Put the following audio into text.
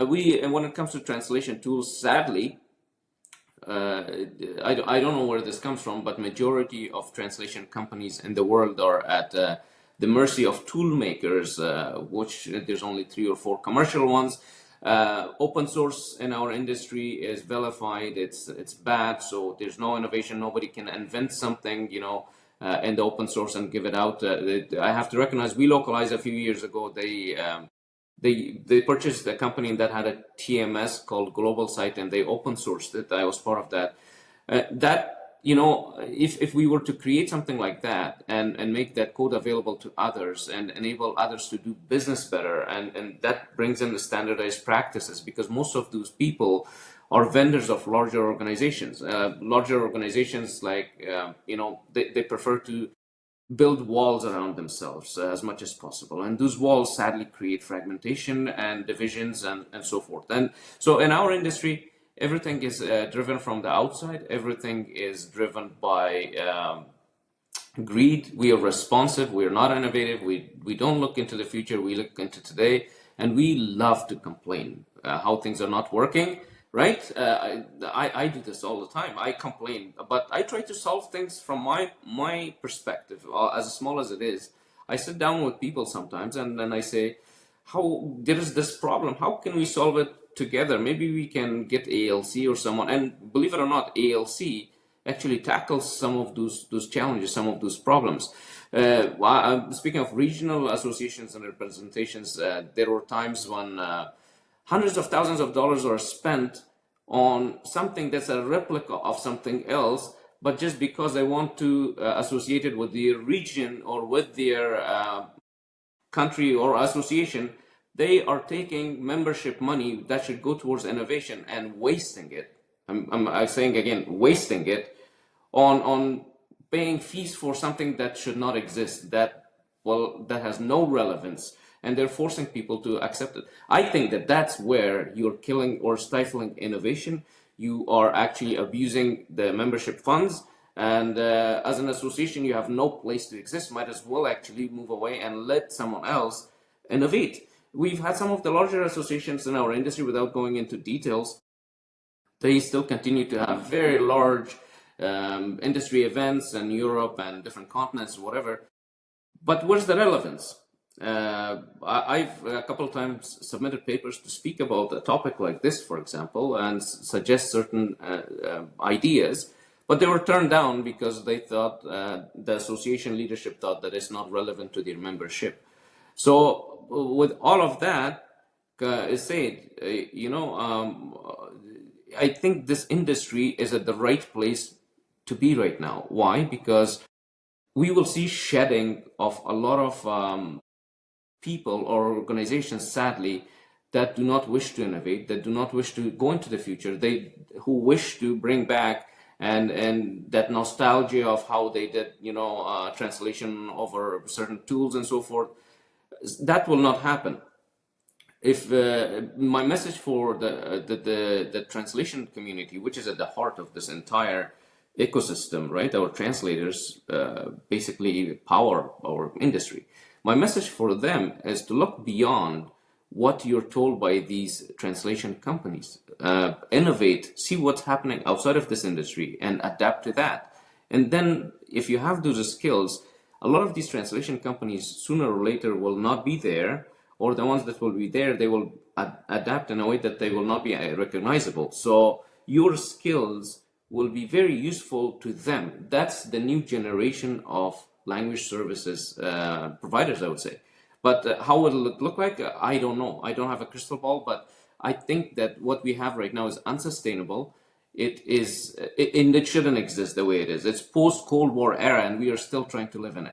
And when it comes to translation tools, sadly, uh, I don't know where this comes from, but majority of translation companies in the world are at the mercy of tool makers, which there's only 3 or 4 commercial ones. Open source in our industry is vilified. It's bad. So there's no innovation. Nobody can invent something, in the open source and give it out. I have to recognize we localized a few years ago. They purchased a company that had a TMS called Global Site, and they open sourced it. I was part of that. If we were to create something like that and make that code available to others and enable others to do business better, and that brings in the standardized practices, because most of those people are vendors of larger organizations. Larger organizations, like, they prefer to build walls around themselves as much as possible. And those walls sadly create fragmentation and divisions and so forth. And so in our industry, everything is driven from the outside. Everything is driven by greed. We are responsive. We are not innovative. We don't look into the future. We look into today. And we love to complain how things are not working. Right? I do this all the time. I complain, but I try to solve things from my perspective, as small as it is. I sit down with people sometimes, and then I say, "How there is this problem? How can we solve it together? Maybe we can get ALC or someone." And believe it or not, ALC actually tackles some of those challenges, some of those problems. Speaking of regional associations and representations, there were times when hundreds of thousands of dollars are spent on something that's a replica of something else, but just because they want to associate it with their region or with their country or association, they are taking membership money that should go towards innovation and wasting it. I'm saying again, wasting it on paying fees for something that should not exist, that has no relevance, and they're forcing people to accept it. I think that that's where you're killing or stifling innovation. You are actually abusing the membership funds, and as an association, you have no place to exist. Might as well actually move away and let someone else innovate. We've had some of the larger associations in our industry, without going into details. They still continue to have very large industry events in Europe and different continents, whatever. But where's the relevance? I've a couple of times submitted papers to speak about a topic like this, for example, and suggest certain ideas, but they were turned down because they thought the association leadership thought that it's not relevant to their membership. So with all of that said, I think this industry is at the right place to be right now. Why? Because we will see shedding of a lot of people or organizations, sadly, that do not wish to innovate, that do not wish to go into the future, who wish to bring back and that nostalgia of how they did, translation over certain tools and so forth. That will not happen. If my message for the translation community, which is at the heart of this entire ecosystem, right? Our translators basically power our industry. My message for them is to look beyond what you're told by these translation companies. Innovate, see what's happening outside of this industry, and adapt to that. And then, if you have those skills, a lot of these translation companies sooner or later will not be there, or the ones that will be there, they will adapt in a way that they will not be recognizable. So your skills will be very useful to them. That's the new generation of language services providers, I would say. But how will it look like? I don't know. I don't have a crystal ball, but I think that what we have right now is unsustainable. And it shouldn't exist the way it is. It's post-Cold War era, and we are still trying to live in it.